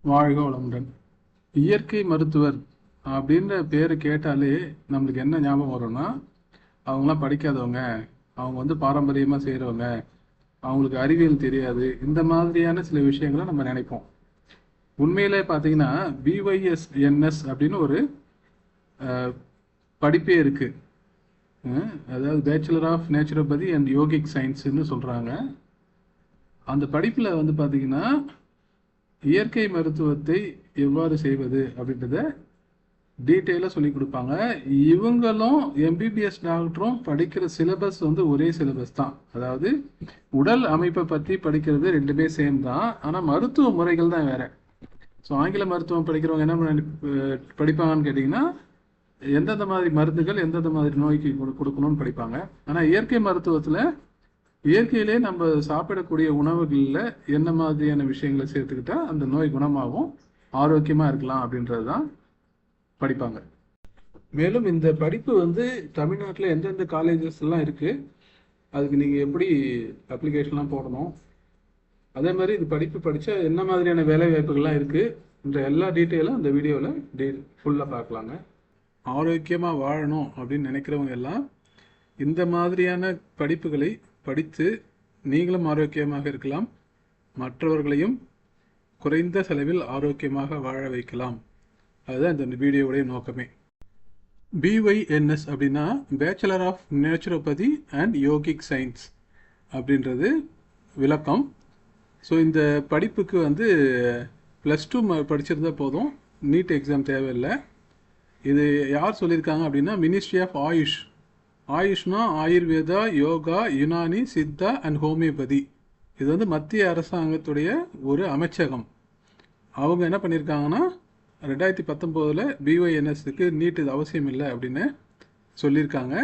வாழ்க வளமுடன். இயற்கை மருத்துவர் அப்படின்ற பேர் கேட்டாலே நம்மளுக்கு என்ன ஞாபகம் வரும்னா, அவங்களாம் படிக்காதவங்க, அவங்க பாரம்பரியமாக செய்கிறவங்க, அவங்களுக்கு அறிவியல் தெரியாது, இந்த மாதிரியான சில விஷயங்களை நம்ம நினைப்போம். உண்மையிலே பார்த்தீங்கன்னா பிஒய்எஸ்என்எஸ் அப்படின்னு ஒரு படிப்பே இருக்கு. அதாவது bachelor of naturopathy and yogic சயின்ஸ்ன்னு சொல்கிறாங்க. அந்த படிப்பில் பார்த்தீங்கன்னா இயற்கை மருத்துவத்தை எவ்வாறு செய்வது அப்படின்றத டீட்டெயிலாக சொல்லி கொடுப்பாங்க. இவங்களும் எம்பிபிஎஸ் டாக்டரும் படிக்கிற சிலபஸ் ஒரே சிலபஸ் தான். அதாவது உடல் அமைப்பை பற்றி படிக்கிறது ரெண்டுமே சேம் தான், ஆனால் மருத்துவ முறைகள் தான் வேற. ஸோ ஆங்கில மருத்துவம் படிக்கிறவங்க என்ன படிப்பாங்கன்னு கேட்டிங்கன்னா, எந்தெந்த மாதிரி மருந்துகள் எந்தெந்த மாதிரி நோய்க்கு கொடுக்கணும்னு படிப்பாங்க. ஆனால் இயற்கை மருத்துவத்தில் இயற்கையிலே நம்ம சாப்பிடக்கூடிய உணவுகளில் என்ன மாதிரியான விஷயங்களை சேர்த்துக்கிட்டா அந்த நோய் குணமாகவும் ஆரோக்கியமாக இருக்கலாம் அப்படின்றது தான் படிப்பாங்க. மேலும் இந்த படிப்பு தமிழ்நாட்டில் எந்தெந்த காலேஜஸ் எல்லாம் இருக்குது, அதுக்கு நீங்கள் எப்படி அப்ளிகேஷன்லாம் போடணும், அதே மாதிரி இது படிப்பு படித்தா என்ன மாதிரியான வேலை வாய்ப்புகள்லாம் இருக்குன்ற எல்லா டீட்டெயிலும் இந்த வீடியோவில் ஃபுல்லாக பார்க்கலாங்க. ஆரோக்கியமாக வாழணும் அப்படின்னு நினைக்கிறவங்க எல்லாம் இந்த மாதிரியான படிப்புகளை படித்து நீங்களும் ஆரோக்கியமாக இருக்கலாம், மற்றவர்களையும் குறைந்த செலவில் ஆரோக்கியமாக வாழ வைக்கலாம். அதுதான் இந்த வீடியோவுடைய நோக்கமே. பிஒய்என்எஸ் அப்படின்னா bachelor of naturopathy and yogic science அப்படின்றது விளக்கம். ஸோ இந்த படிப்புக்கு +2 படிச்சிருந்தா போதும், நீட் எக்ஸாம் தேவையில்லை. இது யார் சொல்லியிருக்காங்க அப்படின்னா மினிஸ்ட்ரி ஆஃப் ஆயுஷ். ஆயுஷ்னா ஆயுர்வேதா, யோகா, யுனானி, சித்தா அண்ட் ஹோமியோபதி. இது மத்திய அரசாங்கத்துடைய ஒரு அமைச்சகம். அவங்க என்ன பண்ணியிருக்காங்கன்னா 2019 பிஒய்என்எஸ்க்கு நீட் இது அவசியம் இல்லை அப்படின்னு சொல்லியிருக்காங்க.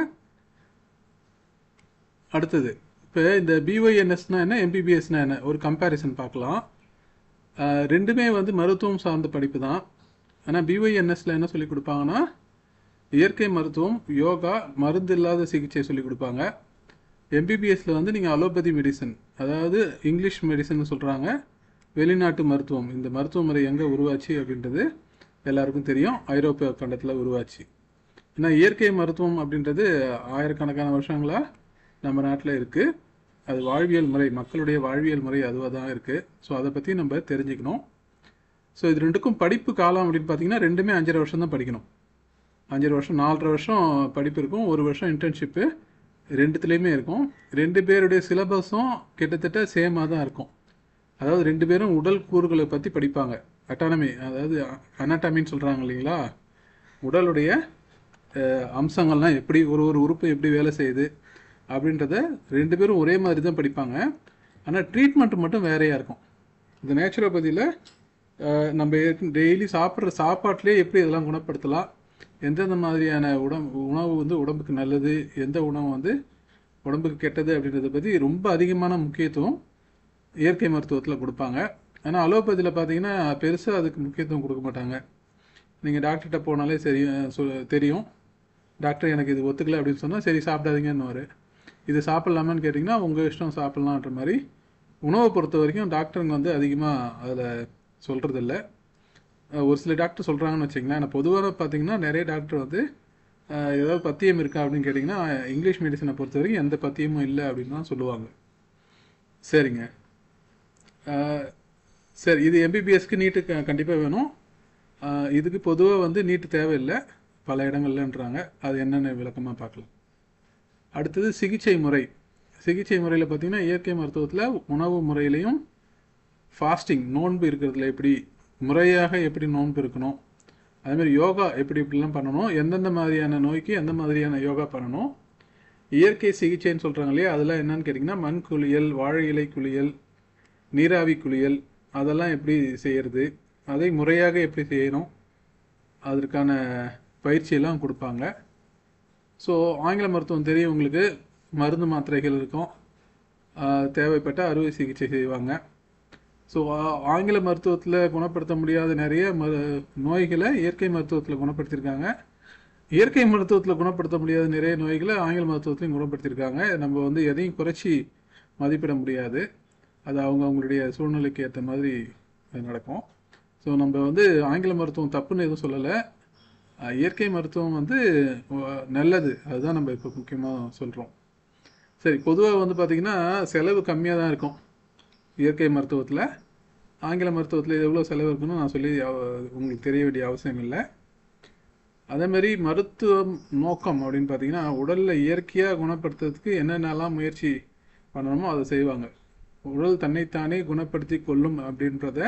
அடுத்தது இப்போ இந்த பிஒய்என்எஸ்னா என்ன, எம்பிபிஎஸ்னா என்ன, ஒரு கம்பேரிசன் பார்க்கலாம். ரெண்டுமே மருத்துவம் சார்ந்த படிப்பு தான். ஆனால் பிஒய்என்எஸ்ல என்ன சொல்லி கொடுப்பாங்கன்னா இயற்கை மருத்துவம், யோகா, மருந்து இல்லாத சிகிச்சை சொல்லி கொடுப்பாங்க. எம்பிபிஎஸ்ல நீங்கள் அலோபதி மெடிசன், அதாவது இங்கிலீஷ் மெடிசன் சொல்கிறாங்க, வெளிநாட்டு மருத்துவம். இந்த மருத்துவ முறை எங்கே உருவாச்சு அப்படின்றது எல்லாருக்கும் தெரியும், ஐரோப்பிய கண்டத்தில் உருவாச்சு. ஏன்னா இயற்கை மருத்துவம் அப்படின்றது ஆயிரக்கணக்கான வருஷங்களாக நம்ம நாட்டில் இருக்குது. அது வாழ்வியல் முறை, மக்களுடைய வாழ்வியல் முறை அதுவாக தான் இருக்குது. ஸோ அதை பற்றி நம்ம தெரிஞ்சுக்கணும். ஸோ இது ரெண்டுக்கும் படிப்பு காலம் அப்படின்னு பார்த்தீங்கன்னா ரெண்டுமே 5.5 வருஷம் தான் படிக்கணும். 5.5 வருஷம், 4.5 வருஷம் படிப்பு இருக்கும், 1 வருஷம் இன்டர்ன்ஷிப்பு, ரெண்டுத்துலேயுமே இருக்கும். 2 பேருடைய சிலபஸும் கிட்டத்தட்ட சேமாக தான் இருக்கும். அதாவது 2 பேரும் உடல் கூறுகளை பற்றி படிப்பாங்க. அட்டானமி, அதாவது அனாட்டமின்னு சொல்கிறாங்க இல்லைங்களா, உடலுடைய அம்சங்கள்லாம் எப்படி, ஒரு உறுப்பு எப்படி வேலை செய்யுது அப்படின்றத 2 பேரும் ஒரே மாதிரி தான் படிப்பாங்க. ஆனால் ட்ரீட்மெண்ட் மட்டும் வேறையாக இருக்கும். இந்த நேச்சுரோபதியில் நம்ம டெய்லி சாப்பிட்ற சாப்பாட்டிலே எப்படி இதெல்லாம் குணப்படுத்தலாம், எந்தெந்த மாதிரியான உணவு உடம்புக்கு நல்லது, எந்த உணவு உடம்புக்கு கெட்டது அப்படின்றத பற்றி ரொம்ப அதிகமான முக்கியத்துவம் இயற்கை மருத்துவத்தில் கொடுப்பாங்க. ஆனால் அலோபதியில் பார்த்தீங்கன்னா பெருசாக அதுக்கு முக்கியத்துவம் கொடுக்க மாட்டாங்க. நீங்கள் டாக்டர்கிட்ட போனாலே சரி தெரியும், டாக்டர் எனக்கு இது ஒத்துக்கலை அப்படின்னு சொன்னால் சரி சாப்பிடாதீங்கன்னு. இது சாப்பிட்லாமான்னு கேட்டிங்கன்னா உங்கள் இஷ்டம், சாப்பிட்லான்ற மாதிரி. உணவை பொறுத்த வரைக்கும் டாக்டருங்க அதிகமாக அதில் சொல்கிறதில்ல. ஒரு சில டாக்டர் சொல்கிறாங்கன்னு வச்சிங்களேன். ஆனால் பொதுவாக பார்த்தீங்கன்னா நிறைய டாக்டர் ஏதாவது பத்தியம் இருக்கா அப்படின்னு கேட்டிங்கன்னா இங்கிலீஷ் மெடிசனை பொறுத்த வரைக்கும் எந்த பத்தியமும் இல்லை அப்படின்னு தான் சொல்லுவாங்க. சரிங்க, சரி, இது எம்பிபிஎஸ்க்கு நீட்டு கண்டிப்பாக வேணும். இதுக்கு பொதுவாக நீட்டு தேவையில்லை பல இடங்கள்லன்றாங்க. அது என்னென்ன விளக்கமாக பார்க்கலாம். அடுத்தது சிகிச்சை முறை. சிகிச்சை முறையில் பார்த்திங்கன்னா இயற்கை மருத்துவத்தில் உணவு முறையிலையும் ஃபாஸ்டிங், நோன்பு இருக்கிறதுல எப்படி முறையாக எப்படி நோன்பு இருக்கணும், அதேமாதிரி யோகா எப்படி இப்படிலாம் பண்ணணும், எந்தெந்த மாதிரியான நோய்க்கு எந்த மாதிரியான யோகா பண்ணணும், இயற்கை சிகிச்சைன்னு சொல்கிறாங்க இல்லையா, அதெல்லாம் என்னன்னு கேட்டிங்கன்னா மண் குளியல், வாழை இலை குளியல், நீராவி குளியல், அதெல்லாம் எப்படி செய்கிறது, அதை முறையாக எப்படி செய்யணும், அதற்கான பயிற்சியெல்லாம் கொடுப்பாங்க. ஸோ ஆங்கில மருத்துவம் தெரியும் உங்களுக்கு, மருந்து மாத்திரைகள் இருக்கும், தேவைப்பட்ட அறுவை சிகிச்சை செய்வாங்க. ஸோ ஆங்கில மருத்துவத்தில் குணப்படுத்த முடியாத நிறைய நோய்களை இயற்கை மருத்துவத்தில் குணப்படுத்தியிருக்காங்க. இயற்கை மருத்துவத்தில் குணப்படுத்த முடியாத நிறைய நோய்களை ஆங்கில மருத்துவத்திலையும் குணப்படுத்தியிருக்காங்க. நம்ம எதையும் குறைச்சி மதிப்பிட முடியாது, அது அவங்களுடைய சூழ்நிலைக்கு ஏற்ற மாதிரி நடக்கும். ஸோ நம்ம வந்து ஆங்கில மருத்துவம் தப்புன்னு எதுவும் சொல்லலை. இயற்கை மருத்துவம் வந்து நல்லது, அதுதான் நம்ம இப்போ முக்கியமாக சொல்கிறோம். சரி, பொதுவாக வந்து பார்த்திங்கன்னா செலவு கம்மியாக தான் இருக்கும் இயற்கை மருத்துவத்தில். ஆங்கில மருத்துவத்தில் எவ்வளோ செலவு இருக்குன்னு நான் சொல்லி உங்களுக்கு தெரிய வேண்டிய அவசியம் இல்லை. அதேமாரி மருத்துவம் நோக்கம் அப்படின்னு பார்த்தீங்கன்னா உடலில் இயற்கையாக குணப்படுத்துறதுக்கு என்னென்னலாம் முயற்சி பண்ணணுமோ அதை செய்வாங்க. உடல் தன்னைத்தானே குணப்படுத்தி கொள்ளும் அப்படின்றத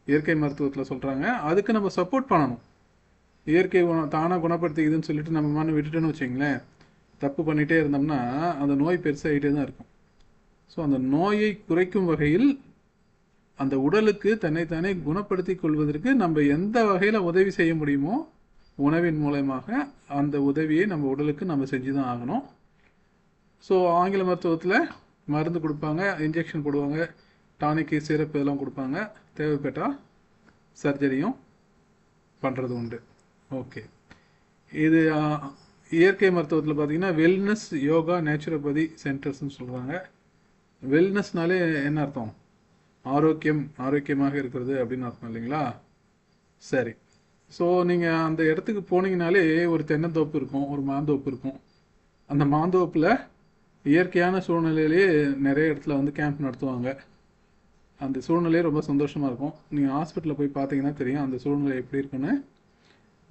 இயற்கை மருத்துவத்தில் சொல்கிறாங்க. அதுக்கு நம்ம சப்போர்ட் பண்ணணும். இயற்கை தானாக குணப்படுத்திக்குதுன்னு சொல்லிட்டு நம்ம மன விட்டுட்டோன்னு வச்சிங்களேன், தப்பு பண்ணிகிட்டே இருந்தோம்னா அந்த நோய் பெருசாகிட்டே தான் இருக்கும். ஸோ அந்த நோயை குறைக்கும் வகையில் அந்த உடலுக்கு தன்னைத்தானே குணப்படுத்தி கொள்வதற்கு நம்ம எந்த வகையில் உதவி செய்ய முடியுமோ உணவின் மூலமாக அந்த உதவியை நம்ம உடலுக்கு நம்ம செஞ்சு தான் ஆகணும். ஸோ ஆங்கில மருத்துவத்தில் மருந்து கொடுப்பாங்க, இன்ஜெக்ஷன் போடுவாங்க, டானிக்கு சிரப்பு இதெல்லாம் கொடுப்பாங்க. தேவைப்பட்டால் சர்ஜரியும் பண்ணுறது உண்டு. ஓகே, இது இயற்கை மருத்துவத்தில் பார்த்திங்கன்னா வெல்னஸ், யோகா, நேச்சுரோபதி சென்டர்ஸ்ன்னு சொல்கிறாங்க. வெல்னஸ்னாலே என்ன அர்த்தம்? ஆரோக்கியமாக இருக்கிறது அப்படின்னு அர்த்தம் இல்லைங்களா? சரி, ஸோ நீங்கள் அந்த இடத்துக்கு போனீங்கனாலே ஒரு தென்னந்தோப்பு இருக்கும், ஒரு மாந்தோப்பு இருக்கும். அந்த மாந்தோப்பில் இயற்கையான சூழ்நிலையிலேயே நிறைய இடத்துல வந்து கேம்ப் நடத்துவாங்க. அந்த சூழ்நிலையே ரொம்ப சந்தோஷமாக இருக்கும். நீங்கள் ஹாஸ்பிட்டலில் போய் பார்த்தீங்கன்னா தெரியும் அந்த சூழ்நிலை எப்படி இருக்குன்னு.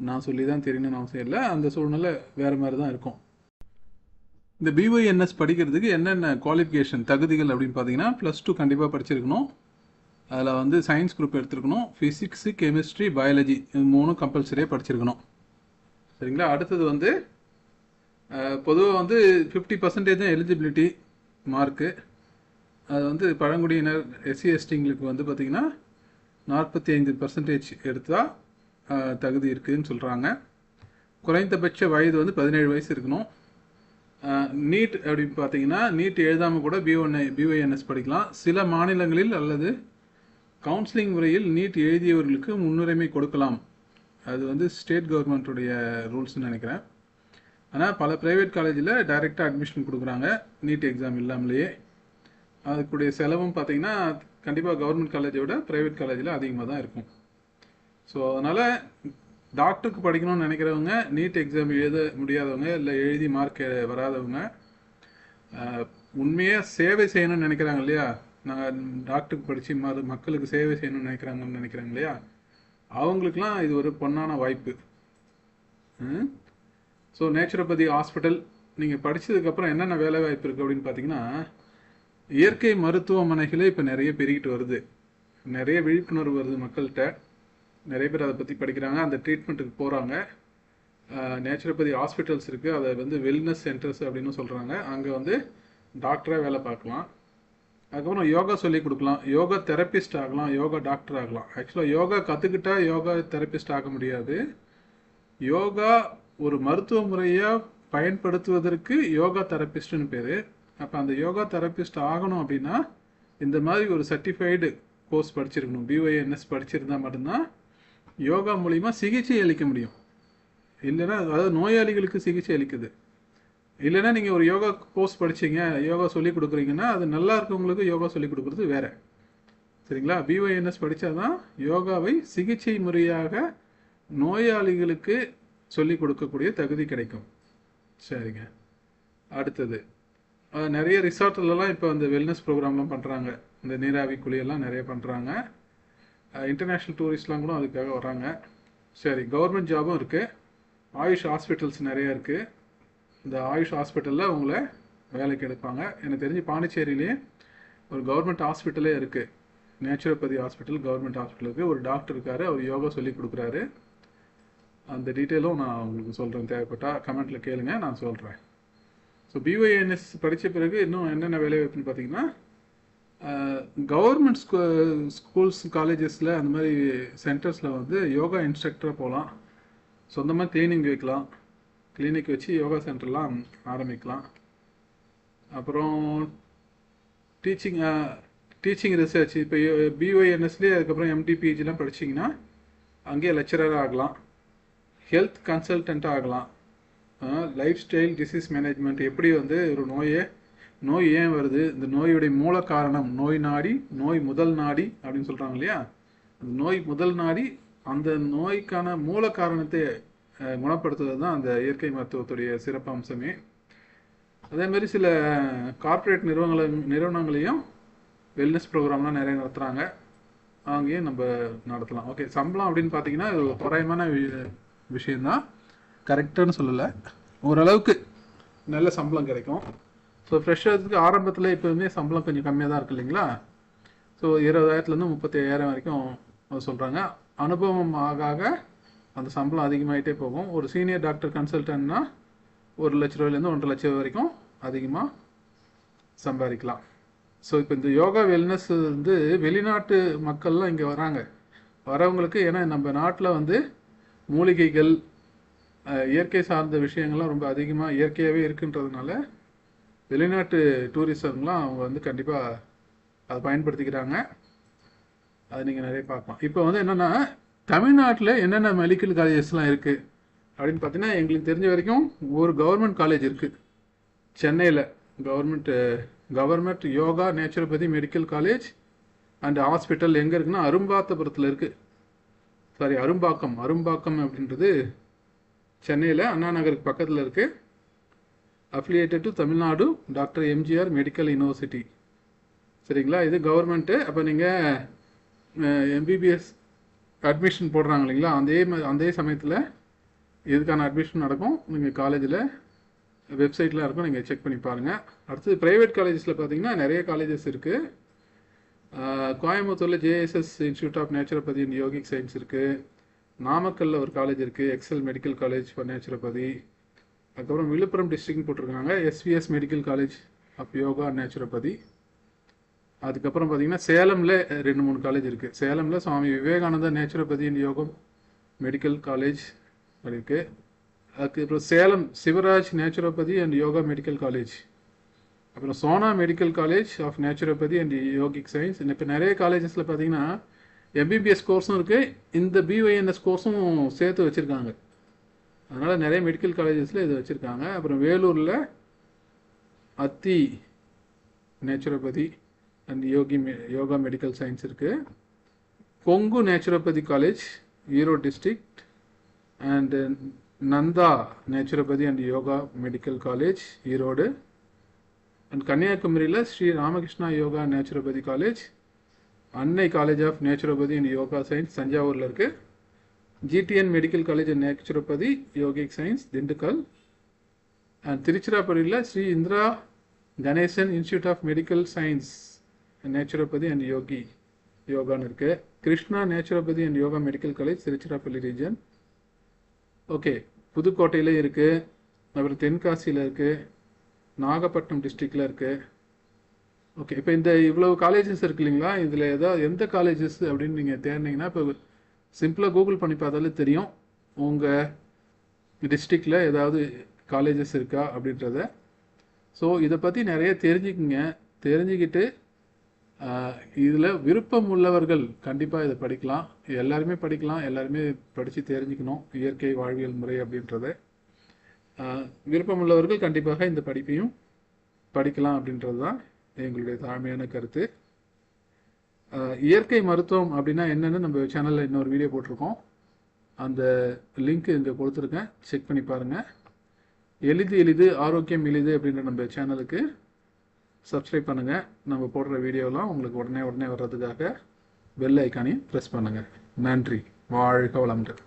நான் சொல்லி தான் தெரியணும்னு அவசியம் இல்லை, அந்த சூழ்நிலை வேறு மாதிரி தான் இருக்கும். இந்த பிஒய்என்எஸ் படிக்கிறதுக்கு என்னென்ன குவாலிஃபிகேஷன் தகுதிகள் அப்படின்னு பார்த்தீங்கன்னா +2 கண்டிப்பாக படிச்சிருக்கணும். அதில் வந்து சயின்ஸ் குரூப் எடுத்துருக்கணும். ஃபிசிக்ஸு, கெமிஸ்ட்ரி, பயாலஜி இது 3 கம்பல்சரியாக படிச்சிருக்கணும். சரிங்களா? அடுத்தது வந்து பொதுவாக வந்து 50% தான் எலிஜிபிலிட்டி மார்க்கு. அது வந்து பழங்குடியினர், SC/STங்களுக்கு வந்து பார்த்திங்கன்னா 45% எடுத்தால் தகுதி இருக்குதுன்னு சொல்கிறாங்க. குறைந்தபட்ச வயது வந்து 17 வயசு இருக்கணும். நீட் அப்படின்னு பார்த்தீங்கன்னா நீட் எழுதாமல் கூட பிஒய்என்எஸ் படிக்கலாம். சில மாநிலங்களில் அல்லது கவுன்சிலிங் முறையில் நீட் எழுதியவர்களுக்கு முன்னுரிமை கொடுக்கலாம். அது வந்து ஸ்டேட் கவர்மெண்ட்டுடைய ரூல்ஸ்னு நினைக்கிறேன். ஆனால் பல ப்ரைவேட் காலேஜில் டைரெக்டாக அட்மிஷன் கொடுக்குறாங்க நீட் எக்ஸாம் இல்லாமலேயே. அதுக்குடைய செலவும் பார்த்திங்கன்னா கண்டிப்பாக கவர்மெண்ட் காலேஜை விட ப்ரைவேட் காலேஜில் அதிகமாக தான் இருக்கும். ஸோ அதனால் டாக்டருக்கு படிக்கணும்னு நினைக்கிறவங்க, நீட் எக்ஸாம் எழுத முடியாதவங்க, இல்லை எழுதி மார்க் வராதவங்க, உண்மையாக சேவை செய்யணும்னு நினைக்கிறாங்க இல்லையா, நான் டாக்டருக்கு படித்து மக்களுக்கு சேவை செய்யணும்னு நினைக்கிறாங்க இல்லையா, அவங்களுக்கெல்லாம் இது ஒரு பொன்னான வாய்ப்பு. ஸோ நேச்சுரோபதி ஹாஸ்பிட்டல் நீங்கள் படித்ததுக்கப்புறம் என்னென்ன வேலை வாய்ப்பு இருக்குது அப்படின்னு பார்த்தீங்கன்னா, இயற்கை மருத்துவமனைகளே இப்போ நிறைய பெருகிட்டு வருது. நிறைய விழிப்புணர்வு வருது மக்கள்கிட்ட. நிறைய பேர் அதை பற்றி படிக்கிறாங்க, அந்த ட்ரீட்மெண்ட்டுக்கு போகிறாங்க. நேச்சுரோபதி ஹாஸ்பிட்டல்ஸ் இருக்குது, அதை வந்து வெல்னஸ் சென்டர்ஸ் அப்படின்னு சொல்கிறாங்க. அங்கே வந்து டாக்டராக வேலை பார்க்கலாம். அதுக்கப்புறம் யோகா சொல்லி கொடுக்கலாம், யோகா தெரப்பிஸ்ட் ஆகலாம், யோகா டாக்டர் ஆகலாம். ஆக்சுவலாக யோகா கற்றுக்கிட்டா யோகா தெரப்பிஸ்ட் ஆக முடியாது. யோகா ஒரு மருத்துவ முறையாக பயன்படுத்துவதற்கு யோகா தெரப்பிஸ்ட்னு பேர். அப்போ அந்த யோகா தெரப்பிஸ்ட் ஆகணும் அப்படின்னா இந்த மாதிரி ஒரு சர்டிஃபைடு கோர்ஸ் படிச்சிருக்கணும். பிஒய்என்எஸ் படிச்சிருந்தா மட்டும்தான் யோகா மூலிமா சிகிச்சை அளிக்க முடியும். இல்லைன்னா அதாவது நோயாளிகளுக்கு சிகிச்சை அளிக்குது. இல்லைன்னா நீங்கள் ஒரு யோகா கோர்ஸ் படிச்சிங்க, யோகா சொல்லி கொடுக்குறீங்கன்னா அது நல்லா இருக்கவங்களுக்கு யோகா சொல்லி கொடுக்குறது வேறு. சரிங்களா? பிஒய்என்எஸ் படித்தா தான் யோகாவை சிகிச்சை முறையாக நோயாளிகளுக்கு சொல்லி கொடுக்கக்கூடிய தகுதி கிடைக்கும். சரிங்க. அடுத்தது நிறைய ரிசார்ட்லலாம் இப்போ அந்த வெல்னஸ் ப்ரோக்ராம்லாம் பண்ணுறாங்க. இந்த நீராவி குழியெல்லாம் நிறைய பண்ணுறாங்க. இன்டர்நேஷ்னல் டூரிஸ்ட்லாம் கூட அதுக்காக வராங்க. சரி, கவர்மெண்ட் ஜாபும் இருக்குது. ஆயுஷ் ஹாஸ்பிட்டல்ஸ் நிறையா இருக்குது. இந்த ஆயுஷ் ஹாஸ்பிட்டலில் உங்களை வேலைக்கு எடுப்பாங்க. எனக்கு தெரிஞ்சு பாண்டிச்சேரியிலேயே ஒரு கவர்மெண்ட் ஹாஸ்பிட்டலே இருக்குது, நேச்சுரோபதி ஹாஸ்பிட்டல் கவர்மெண்ட் ஹாஸ்பிட்டல் இருக்குது. ஒரு டாக்டர் இருக்கார், அவர் யோகா சொல்லி கொடுக்குறாரு. அந்த டீட்டெயிலும் நான் உங்களுக்கு சொல்கிறேன், தேவைப்பட்டால் கமெண்ட்டில் கேளுங்க, நான் சொல்கிறேன். ஸோ பிஒய்என்எஸ் படித்த பிறகு இன்னும் என்னென்ன வேலை வாய்ப்புன்னு பார்த்தீங்கன்னா, கவர்மெண்ட் ஸ்கூல்ஸ் காலேஜஸில் அந்த மாதிரி சென்டர்ஸில் வந்து யோகா இன்ஸ்ட்ரக்டராக போகலாம். சொந்தமாக கிளினிக் வச்சு யோகா சென்டர்லாம் ஆரம்பிக்கலாம். அப்புறம் டீச்சிங் ரிசர்ச், இப்போ பிஒய்என்எஸ்லேயே அதுக்கப்புறம் MD PGலாம் படிச்சிங்கன்னா அங்கேயே லெக்சரராக ஆகலாம். ஹெல்த் கன்சல்டண்ட்டாக ஆகலாம். லைஃப் ஸ்டைல் டிசீஸ் மேனேஜ்மெண்ட், எப்படி வந்து ஒரு நோய் ஏன் வருது, இந்த நோயுடைய மூல காரணம், நோய் முதல் நாடி அப்படின்னு சொல்கிறாங்க இல்லையா, நோய் முதல் நாடி அந்த நோய்க்கான மூல காரணத்தை குணப்படுத்துவது தான் அந்த இயற்கை மருத்துவத்துடைய சிறப்பு அம்சமே. அதே மாதிரி சில கார்ப்பரேட் நிறுவனங்களையும் வெல்னஸ் ப்ரோக்ராம்லாம் நிறைய நடத்துகிறாங்க, அங்கேயும் நம்ம நடத்தலாம். ஓகே, சம்பளம் அப்படின்னு பார்த்தீங்கன்னா இது ஒரு குறைவான விஷயந்தான், கரெக்டானு சொல்லலை, ஓரளவுக்கு நல்ல சம்பளம் கிடைக்கும். ஸோ ஃப்ரெஷர்ஸுக்கு ஆரம்பத்தில் எப்போதுமே சம்பளம் கொஞ்சம் கம்மியாக தான் இருக்குது இல்லைங்களா. ஸோ 20,000 35,000 வரைக்கும் சொல்கிறாங்க. அனுபவம் ஆக ஆக அந்த சம்பளம் அதிகமாகிட்டே போகும். ஒரு சீனியர் டாக்டர் கன்சல்டன்ட்னா 1,00,000 1,50,000 ரூபாயிலேருந்து வரைக்கும் அதிகமாக சம்பாதிக்கலாம். ஸோ இப்போ இந்த யோகா வெல்னஸ் வந்து வெளிநாட்டு மக்கள்லாம் இங்கே வராங்க. வரவங்களுக்கு, ஏன்னா நம்ம நாட்டில் வந்து மூலிகைகள் இயற்கை சார்ந்த விஷயங்கள்லாம் ரொம்ப அதிகமாக இயற்கையாகவே இருக்குன்றதுனால வெளிநாட்டு டூரிசம்லாம் அவங்க வந்து கண்டிப்பாக அதை பயன்படுத்திக்கிறாங்க. அது நீங்கள் நிறைய பார்க்கலாம். இப்போ வந்து என்னென்னா, தமிழ்நாட்டில் என்னென்ன மெடிக்கல் காலேஜஸ்லாம் இருக்குது அப்படின்னு பார்த்தீங்கன்னா, எங்களுக்கு தெரிஞ்ச வரைக்கும் ஒரு கவர்மெண்ட் காலேஜ் இருக்குது சென்னையில். Government yoga naturopathy medical college and hospital எங்கே இருக்குன்னா அரும்பாத்தபுரத்தில் இருக்குது. சாரி, அரும்பாக்கம் அப்படின்றது சென்னையில் அண்ணா நகருக்கு பக்கத்தில் இருக்குது. Affiliated to Tamil Nadu doctor MGR medical university. சரிங்களா, இது கவர்மெண்ட்டு. அப்போ நீங்கள் எம்பிபிஎஸ் அட்மிஷன் போடுறாங்க இல்லைங்களா, அதே சமயத்தில் இதுக்கான அட்மிஷன் நடக்கும். நீங்கள் காலேஜில் வெப்சைட்லாம் இருக்கும், நீங்கள் செக் பண்ணி பாருங்கள். அடுத்தது ப்ரைவேட் காலேஜஸில் பார்த்தீங்கன்னா நிறைய காலேஜஸ் இருக்குது. கோயம்புத்தூரில் JSS institute of naturopathy and yogic science இருக்குது. நாமக்கல்லில் ஒரு காலேஜ் இருக்குது, Excel medical college for naturopathy. Villupuram விழுப்புரம் டிஸ்ட்ரிக்ட்னு போட்டிருக்காங்க, SVS medical college of yoga and naturopathy. அதுக்கப்புறம் பார்த்தீங்கன்னா சேலமில் 2-3 காலேஜ் இருக்குது. சேலமில் சுவாமி விவேகானந்தா நேச்சுரோபதி அண்ட் யோகம் மெடிக்கல் காலேஜ் இருக்குது. அதுக்கப்புறம் Salem Sivaraj naturopathy and yoga medical college. அப்புறம் Sona medical college of naturopathy and yogic science. இப்போ நிறைய காலேஜஸில் பார்த்தீங்கன்னா எம்பிபிஎஸ் கோர்ஸும் இருக்குது, இந்த பிஒய்என்எஸ் கோர்ஸும் சேர்த்து வச்சுருக்காங்க. அதனால் நிறைய மெடிக்கல் காலேஜஸில் இது வச்சுருக்காங்க. அப்புறம் வேலூரில் Athi naturopathy and yoga medical science இருக்குது. Kongu naturopathy college Erode district and Nandha naturopathy and yoga medical college Erode. And கன்னியாகுமரியில் Sri Ramakrishna yoga naturopathy college, Annai college of naturopathy and yoga science தஞ்சாவூரில் இருக்குது. GTN medical college and naturopathy yogic science Dindigul. And திருச்சிராப்பள்ளியில் Sri Indira Ganesan institute of medical science naturopathy and யோகான்னு இருக்குது. Krishna naturopathy and yoga medical college Tiruchirappalli region. Okay, புதுக்கோட்டையில் இருக்குது, அப்புறம் தென்காசியில் இருக்குது, நாகப்பட்டினம் டிஸ்ட்ரிக்டில் இருக்குது. ஓகே, இப்போ இந்த இவ்வளவு காலேஜஸ் இருக்கு இல்லைங்களா, இதில் எந்த காலேஜஸ் அப்படின்னு நீங்கள் தேர்ந்தீங்கன்னா இப்போ சிம்பிளாக கூகுள் பண்ணி பார்த்தாலே தெரியும் உங்கள் டிஸ்ட்ரிக்டில் ஏதாவது காலேஜஸ் இருக்கா அப்படின்றத. ஸோ இதை பற்றி நிறைய தெரிஞ்சுக்கிட்டு இதில் விருப்பம் உள்ளவர்கள் கண்டிப்பாக இதை படிக்கலாம். எல்லாருமே படிக்கலாம், எல்லாருமே படித்து தெரிஞ்சுக்கணும் இயற்கை வாழ்வியல் முறை அப்படின்றத. விருப்பம் உள்ளவர்கள் கண்டிப்பாக இந்த படிப்பையும் படிக்கலாம் அப்படின்றது தான் எங்களுடைய தாழ்மையான கருத்து. இயற்கை மருத்துவம் அப்படின்னா என்னென்னு நம்ம சேனலில் இன்னொரு வீடியோ போட்டிருக்கோம், அந்த லிங்க் இங்கே கொடுத்துருக்கேன், செக் பண்ணி பாருங்கள். எளிது ஆரோக்கியம் எளிது அப்படின்ற நம்ம சேனலுக்கு சப்ஸ்கிரைப் பண்ணுங்கள். நம்ம போடுற வீடியோலாம் உங்களுக்கு உடனே வர்றதுக்காக பெல் ஐக்கானையும் ப்ரெஸ் பண்ணுங்கள். நன்றி. வாழ்க வளமுடன்.